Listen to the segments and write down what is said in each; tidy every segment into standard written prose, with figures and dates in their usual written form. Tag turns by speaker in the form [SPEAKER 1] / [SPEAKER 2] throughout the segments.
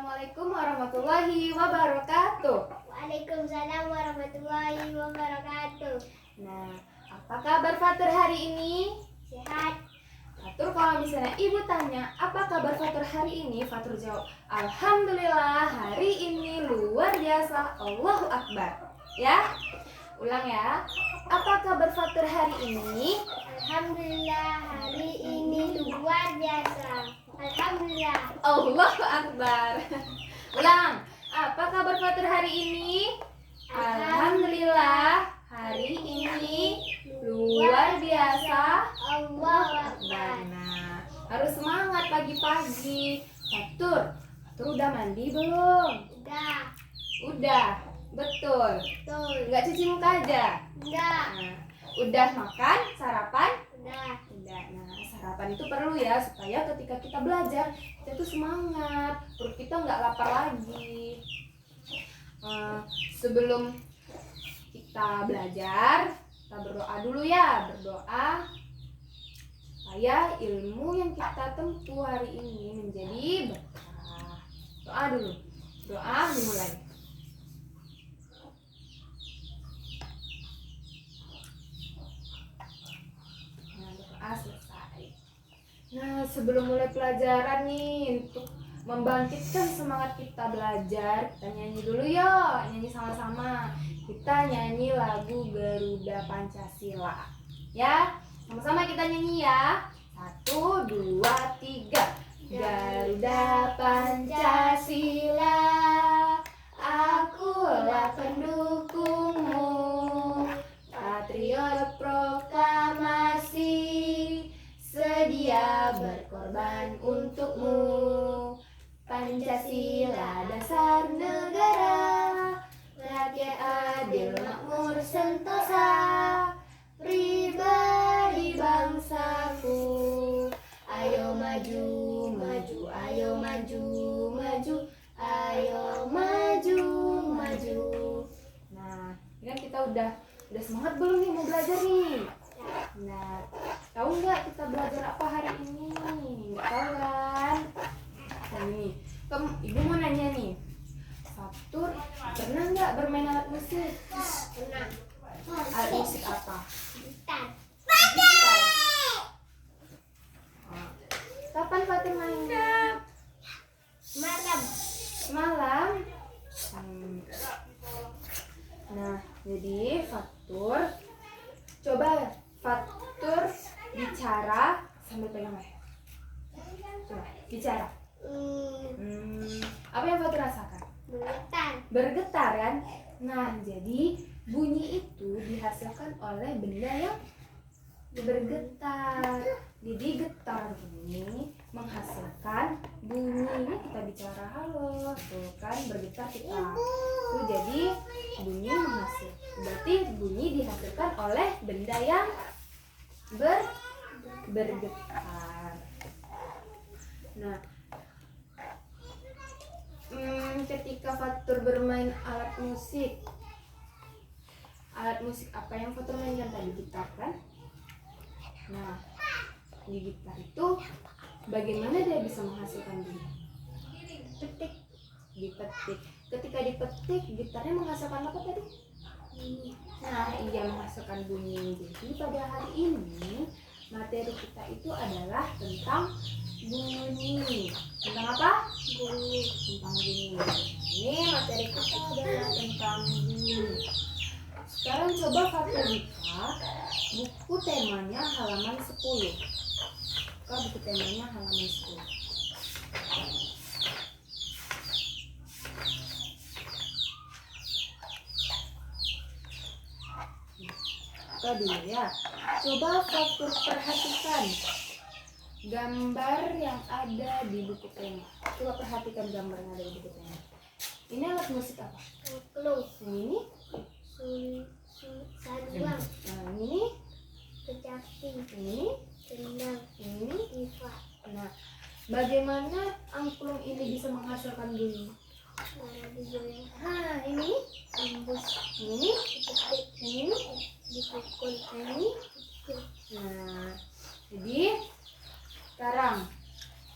[SPEAKER 1] Assalamualaikum warahmatullahi wabarakatuh.
[SPEAKER 2] Waalaikumsalam warahmatullahi wabarakatuh.
[SPEAKER 1] Nah, apa kabar Fatur hari ini?
[SPEAKER 2] Sehat.
[SPEAKER 1] Fatur, kalau misalnya ibu tanya apa kabar Fatur hari ini, Fatur jawab Alhamdulillah, hari ini luar biasa, Allahu Akbar. Ya, ulang ya. Apa kabar Fatur hari ini?
[SPEAKER 2] Alhamdulillah, hari ini luar biasa. Alhamdulillah.
[SPEAKER 1] Allahu Akbar. Ulang. Apa kabar Fatur hari ini? Alhamdulillah, hari ini luar biasa,
[SPEAKER 2] Allahu Akbar.
[SPEAKER 1] Nah, harus semangat pagi-pagi. Fatur udah mandi belum?
[SPEAKER 2] Udah.
[SPEAKER 1] Betul.
[SPEAKER 2] Betul.
[SPEAKER 1] Nggak cuci muka aja?
[SPEAKER 2] Udah.
[SPEAKER 1] Nah, udah makan, sarapan?
[SPEAKER 2] Udah.
[SPEAKER 1] Udah. Nah, sarapan itu perlu ya, supaya ketika kita belajar, kita tuh semangat, perut kita nggak lapar lagi. Sebelum kita belajar, kita berdoa dulu ya, berdoa supaya ilmu yang kita tempuh hari ini menjadi berkah. Doa dulu, doa dimulai. Nah, doa selesai. Nah, sebelum mulai pelajaran nih, untuk membangkitkan semangat kita belajar, kita nyanyi dulu yuk, nyanyi sama-sama. Kita nyanyi lagu Garuda Pancasila. Ya, sama-sama kita nyanyi ya. 1, 2, 3. Garuda Pancasila, akulah pendukungmu, patriot proklamasi, sedia berkorban untukmu. Pancasila dasar negara, rakyat adil makmur sentosa, pribadi bangsaku. Ayo maju, maju, ayo maju, maju, ayo maju, maju. Nah, ini kan kita udah semangat belum nih mau belajar nih? Nah, tahu nggak kita belajar apa hari ini? Nggak tahu kan? Nah, nih, ibu mau nanya nih, Fatur pernah nggak bermain alat musik?
[SPEAKER 2] Pernah.
[SPEAKER 1] Alat musik apa?
[SPEAKER 2] Gitar.
[SPEAKER 1] Gitar. Kapan Fatur mainnya?
[SPEAKER 2] Malam.
[SPEAKER 1] Malam. Nah, jadi Fatur, coba Fatur bicara sambil pegang leher. Coba bicara. Apa yang Fatur rasakan?
[SPEAKER 2] Bergetar.
[SPEAKER 1] Bergetar kan? Nah, jadi bunyi itu dihasilkan oleh benda yang bergetar. Jadi getar ini menghasilkan bunyi. Ini kita bicara halo, tuh kan bergetar kita. Tuh, jadi bunyi menghasilkan. Berarti bunyi dihasilkan oleh benda yang bergetar. Nah, ketika Fatur bermain alat musik apa yang Fatur mainkan tadi? Gitar kan? Nah, di gitar itu bagaimana dia bisa menghasilkan bunyi?
[SPEAKER 2] Petik.
[SPEAKER 1] Dipetik. Ketika dipetik, gitarnya menghasilkan apa tadi? Nah, iya, menghasilkan bunyi. Jadi pada hari ini materi kita itu adalah tentang bunyi. Tentang apa?
[SPEAKER 2] Bunyi.
[SPEAKER 1] Tentang bunyi. Ini materi kita adalah tentang bunyi. Sekarang coba Fatur buka buku temanya halaman 10. Buka buku temanya halaman 10. Buka dulu ya. Coba Fatur perhatikan gambar yang ada di buku tema. Coba perhatikan gambar yang ada di buku tema. Ini alat musik apa?
[SPEAKER 2] Angklung.
[SPEAKER 1] Yang ini?
[SPEAKER 2] Saluang.
[SPEAKER 1] Nah, ini?
[SPEAKER 2] Kecapi.
[SPEAKER 1] Ini?
[SPEAKER 2] Kendang.
[SPEAKER 1] Ini?
[SPEAKER 2] Tifa.
[SPEAKER 1] Nah, bagaimana angklung ini bisa menghasilkan bunyi?
[SPEAKER 2] Suara digoyang.
[SPEAKER 1] Nah, ini?
[SPEAKER 2] Embus.
[SPEAKER 1] Ini?
[SPEAKER 2] Dipetik.
[SPEAKER 1] Ini?
[SPEAKER 2] Dipukul.
[SPEAKER 1] Ini? Nah, jadi sekarang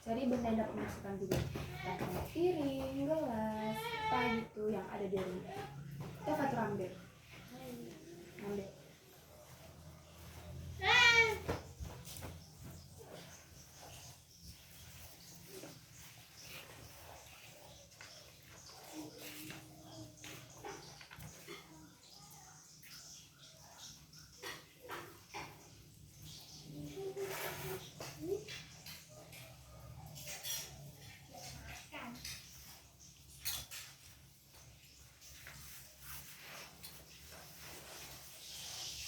[SPEAKER 1] Cari benda yang dapat memasukkan bunyi. Kayak piring, gelas, apa gitu yang ada di rumah. Kita Fatur ambil. Ambil.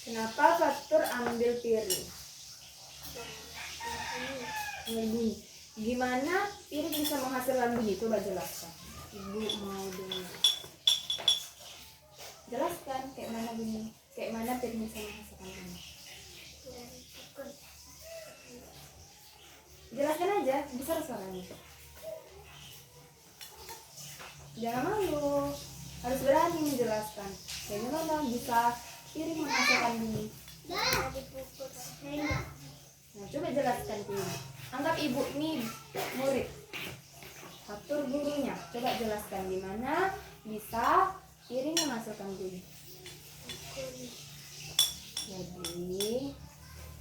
[SPEAKER 1] Kenapa Fatur ambil piring? Bunyi. Gimana piring bisa menghasilkan bunyi? Coba jelaskan. Ibu mau dengar. Jelaskan kayak mana bunyi, kayak mana piring bisa menghasilkan bunyi. Jelaskan aja, besar suaranya. Jangan malu, harus berani menjelaskan. Kayak gimana bisa piring menghasilkan bunyi. Nah, coba jelaskan piring. Anggap ibu ini murid, Fatur gurunya. Coba jelaskan gimana bisa piring menghasilkan bunyi. Jadi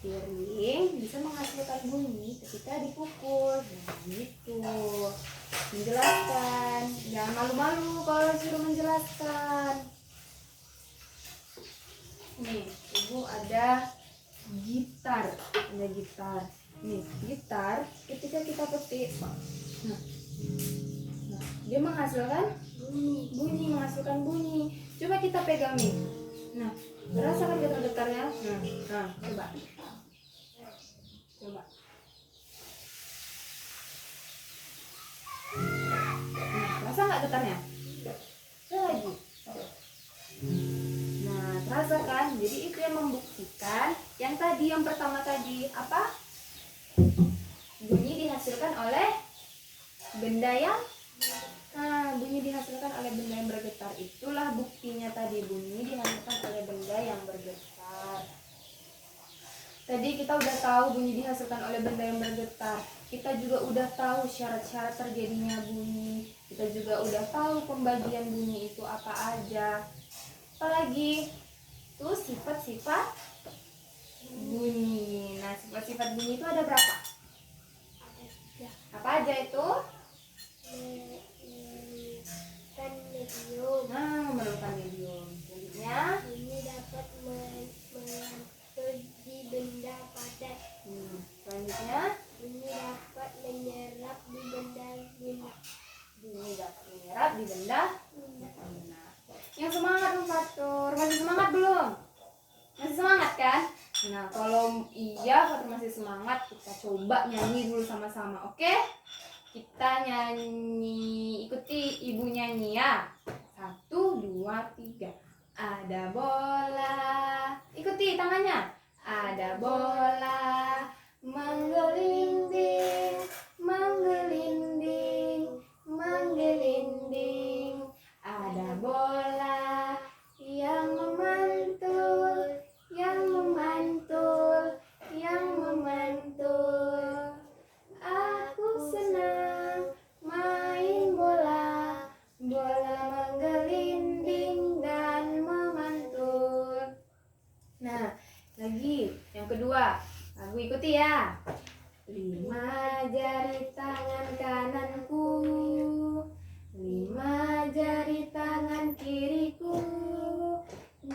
[SPEAKER 1] piring bisa menghasilkan bunyi ketika dipukul. Nah, gitu. Menjelaskan. Jangan malu-malu kalau suruh menjelaskan. Nih, ibu ada gitar. Ada gitar. Nih, gitar ketika kita petik. Nah, dia menghasilkan bunyi, menghasilkan bunyi. Coba kita pegang nih. Nah, rasakan getar-getarnya. Nah, coba. Coba. Nah, rasa nggak getarnya? Coba lagi. Nah, terasa kan? Jadi itu yang membuktikan yang tadi, yang pertama tadi apa? Bunyi dihasilkan oleh benda yang bunyi dihasilkan oleh benda yang bergetar. Itulah buktinya tadi, bunyi dihasilkan oleh benda yang bergetar. Tadi kita udah tahu bunyi dihasilkan oleh benda yang bergetar. Kita juga udah tahu syarat-syarat terjadinya bunyi. Kita juga udah tahu pembagian bunyi itu apa aja. Apalagi tuh sifat-sifat bunyi. Nah, sifat-sifat bunyi itu ada berapa? Apa aja itu?
[SPEAKER 2] Medium.
[SPEAKER 1] Nah, memerlukan medium. Selanjutnya,
[SPEAKER 2] Ini dapat mengatur di benda padat.
[SPEAKER 1] Selanjutnya,
[SPEAKER 2] Ini dapat menyerap di benda lunak.
[SPEAKER 1] bunyi dapat menyerap di benda lunak. Yang semangat dong Fatur. Masih semangat belum? Masih semangat kan? Nah, kalau iya Fatur masih semangat, kita coba nyanyi dulu sama-sama, oke? Kita nyanyi, ikuti ibu nyanyi ya. 1, 2, 3. Ada bola. Ikuti tangannya. Ada bola menggelinding, menggelinding, menggelinding. Ada bola yang memantul, yang memantul, yang memantul. Aku senang main bola, bola menggelinding dan memantul. Nah, lagi yang kedua, aku ikuti ya. 5 jari tangan kananku, 5 jari tangan kiriku,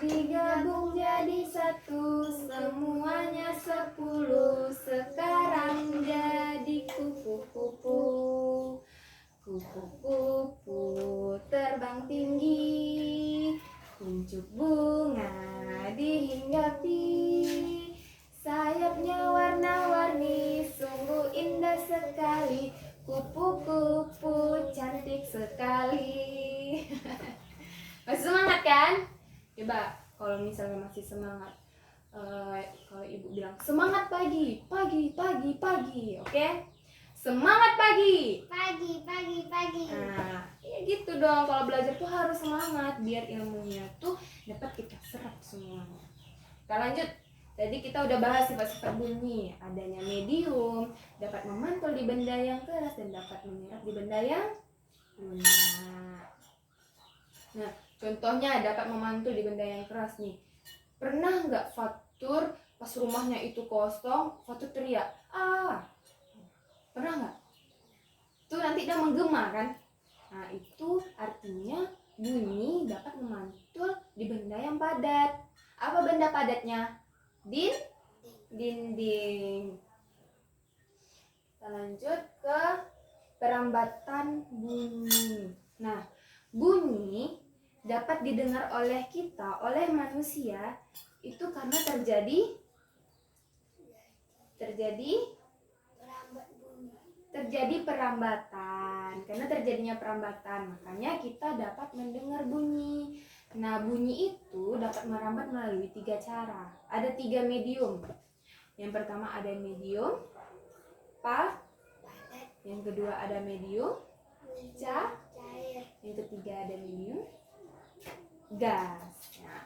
[SPEAKER 1] digabung jadi 1, semuanya 10. Sekarang jadi kupu-kupu. Kupu-kupu terbang tinggi, kuncup bunga dihinggapi. Sayapnya warna-warni, sungguh indah sekali. Kupu-kupu cantik sekali. Masih semangat kan? Coba kalau misalnya masih semangat, kalau ibu bilang semangat pagi, pagi, pagi, pagi, oke? Semangat pagi.
[SPEAKER 2] Pagi, pagi, pagi.
[SPEAKER 1] Nah, ya gitu dong. Kalau belajar tuh harus semangat biar ilmunya tuh dapat kita serap semuanya. Kita lanjut. Tadi kita udah bahas sifat-sifat bunyi. Adanya medium, dapat memantul di benda yang keras dan dapat menyerap di benda yang lunak. Nah, contohnya dapat memantul di benda yang keras nih. Pernah nggak Fatur pas rumahnya itu kosong, Fatur teriak, ah, pernah nggak? Itu nanti dia menggema kan? Nah, itu artinya bunyi dapat memantul di benda yang padat. Apa benda padatnya? Dinding. Kita lanjut ke perambatan bunyi. Nah, bunyi dapat didengar oleh kita, oleh manusia, itu karena terjadi
[SPEAKER 2] Merambat bunyi.
[SPEAKER 1] perambatan. Karena terjadinya perambatan, makanya kita dapat mendengar bunyi. Nah, bunyi itu dapat merambat melalui 3 cara. Ada 3 medium. Yang pertama ada medium
[SPEAKER 2] Padat.
[SPEAKER 1] yang kedua ada medium
[SPEAKER 2] Cair.
[SPEAKER 1] yang ketiga ada medium gas. Nah,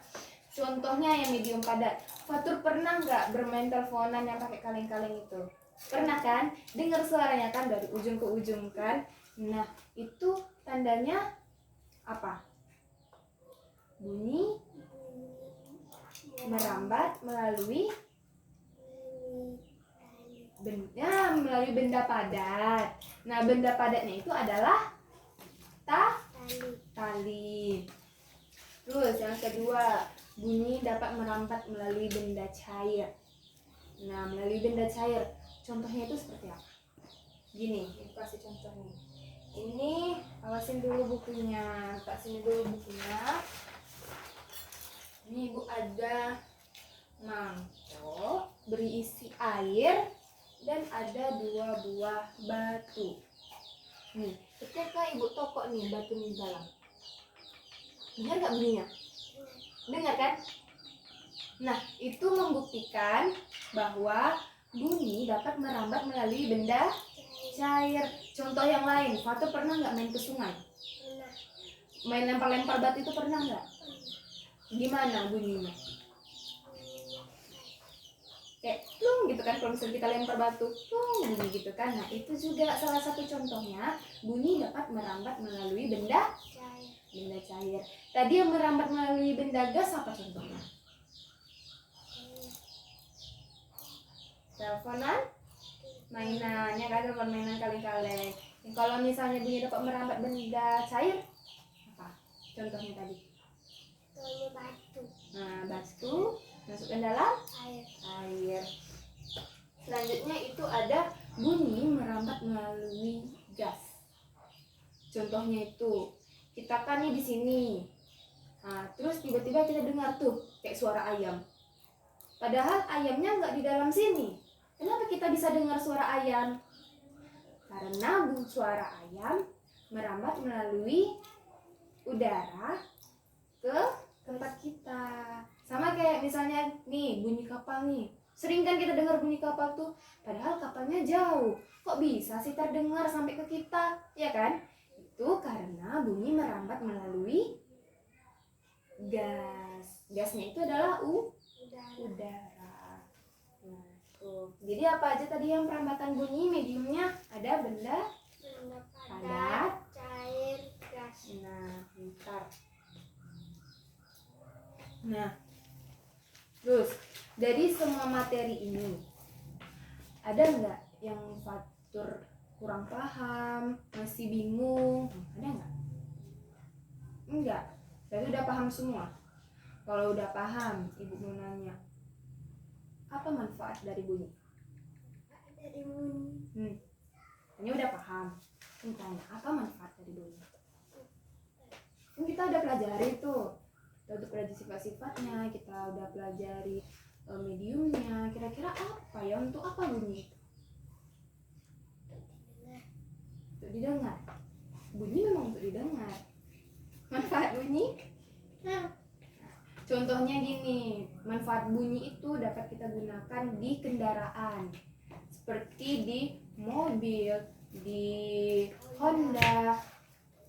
[SPEAKER 1] contohnya yang medium padat. Fatur pernah nggak bermain teleponan yang pakai kaleng-kaleng itu? Pernah kan? Dengar suaranya kan dari ujung ke ujung kan? Nah, itu tandanya apa? Bunyi merambat melalui benda padat. Nah, benda padatnya itu adalah tali. Terus yang kedua, bunyi dapat merambat melalui benda cair. Nah, melalui benda cair, contohnya itu seperti apa? Gini, aku kasih contoh nih. Ini, awasin dulu bukunya. Tak sini dulu bukunya. Ini ibu ada mangkok berisi air dan ada 2 buah batu. Nih, ketika ibu tokok nih batu di dalam, dengar nggak bunyinya? Dengar kan? Nah, itu membuktikan bahwa bunyi dapat merambat melalui benda cair. Contoh yang lain, Fatur pernah nggak main ke sungai?
[SPEAKER 2] Pernah.
[SPEAKER 1] Main lempar-lempar batu itu pernah nggak? Gimana bunyinya? Kayak plung gitu kan, kalau misalnya kita lempar batu, plung bunyi gitu kan. Nah, itu juga salah satu contohnya bunyi dapat merambat melalui benda cair. Tadi yang merambat melalui benda gas apa contohnya? Teleponan, mainannya kan, telepon mainan kaleng-kaleng. Kalau misalnya bunyi dapat merambat benda cair, apa contohnya tadi?
[SPEAKER 2] Batu.
[SPEAKER 1] Nah, batu masuk ke dalam
[SPEAKER 2] Air.
[SPEAKER 1] Selanjutnya itu ada bunyi merambat melalui gas. Contohnya itu, kita kan nih di sini. Nah, terus tiba-tiba kita dengar tuh kayak suara ayam. Padahal ayamnya nggak di dalam sini. Kenapa kita bisa dengar suara ayam? Karena suara ayam merambat melalui udara ke tempat kita. Sama kayak misalnya nih bunyi kapal nih. Sering kan kita dengar bunyi kapal tuh, padahal kapalnya jauh. Kok bisa sih terdengar sampai ke kita? Ya kan? Itu karena bunyi merambat melalui gas. Gasnya itu adalah udara. Nah, tuh. Jadi apa aja tadi yang perambatan bunyi? Mediumnya ada benda padat,
[SPEAKER 2] cair, gas.
[SPEAKER 1] nah, bentar. Nah, terus dari semua materi ini ada nggak yang Fatur kurang paham, masih bingung? Ada nggak? Enggak. Berarti udah paham semua. Kalau udah paham, ibu mau nanya, apa manfaat dari bunyi?
[SPEAKER 2] Dari bunyi.
[SPEAKER 1] Ini udah paham. Ini tanya, apa manfaat dari bunyi? Kan kita udah pelajari tuh. Kita udah pelajari sifat-sifatnya, kita udah pelajari mediumnya. Kira-kira apa ya? Untuk apa bunyi itu? Untuk didengar. Bunyi memang untuk didengar. Manfaat bunyi? Nah, contohnya gini, manfaat bunyi itu dapat kita gunakan di kendaraan. Seperti di mobil, di Honda.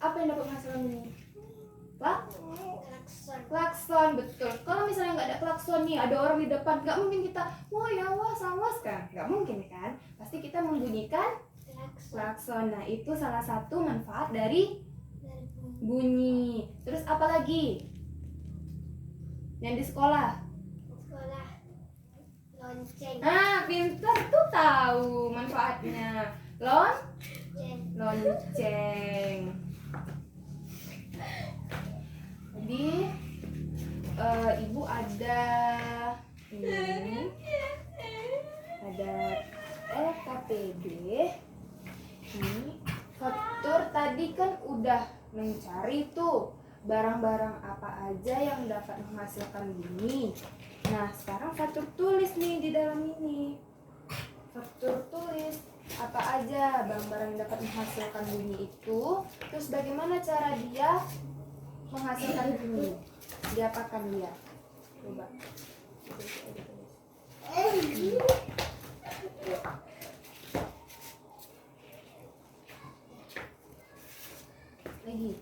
[SPEAKER 1] Apa yang dapat menghasilkan bunyi? Klakson. Klakson, betul. Kalau misalnya nggak ada klakson nih, ada orang di depan, nggak mungkin kita, oh ya awas awas kan, nggak mungkin kan. Pasti kita membunyikan klakson. Nah itu salah satu manfaat dari bunyi. Terus apa lagi? Yang di sekolah?
[SPEAKER 2] Sekolah lonceng.
[SPEAKER 1] Pintar tuh tahu manfaatnya. Lonceng. Jadi ibu ada ini, ada LKPD. Ini Fatur tadi kan udah mencari tuh barang-barang apa aja yang dapat menghasilkan bunyi. Nah sekarang Fatur tulis nih di dalam ini. Fatur tulis apa aja barang-barang yang dapat menghasilkan bunyi itu. Terus bagaimana cara dia menghasilkan bunyi? Diapakan dia? Coba. Lagi.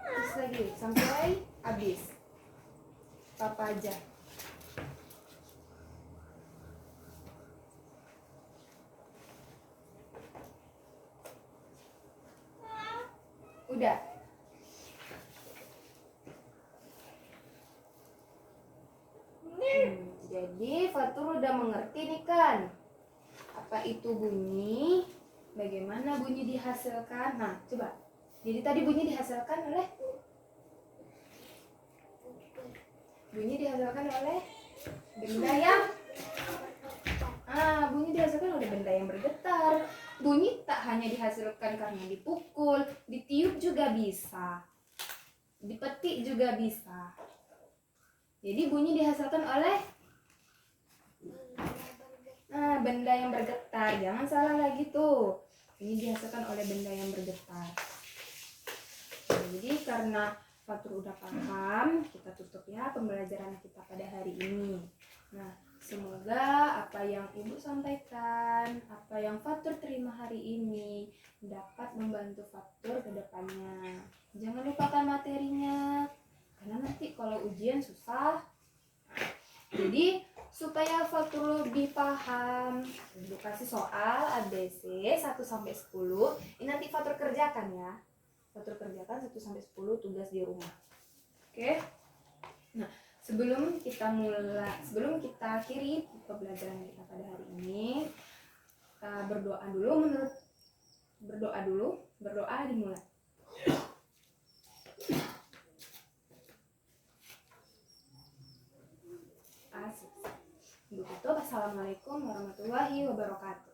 [SPEAKER 1] Terus lagi sampai habis. Apa aja? Udah. Jadi Fatur udah mengerti nih kan apa itu bunyi, bagaimana bunyi dihasilkan. Nah coba, jadi tadi bunyi dihasilkan oleh benda yang bunyi dihasilkan oleh benda yang bergetar. Bunyi tak hanya dihasilkan karena dipukul, ditiup juga bisa, dipetik juga bisa. Jadi bunyi dihasilkan oleh benda yang bergetar. Jangan salah lagi tuh. Ini dihasilkan oleh benda yang bergetar. Jadi karena Fatur udah paham, kita tutup ya pembelajaran kita pada hari ini. Nah, semoga apa yang Ibu sampaikan, apa yang Fatur terima hari ini dapat membantu Fatur ke depannya. Jangan lupakan materinya, karena nanti kalau ujian susah. Jadi supaya Fatur lebih paham, Ibu kasih soal ABC 1 sampai 10. Ini nanti Fatur kerjakan ya. Fatur kerjakan 1 sampai 10 tugas di rumah. Oke. Nah, sebelum kita akhiri pembelajaran kita pada hari ini, kita berdoa dulu. Berdoa dimulai. Assalamualaikum warahmatullahi wabarakatuh.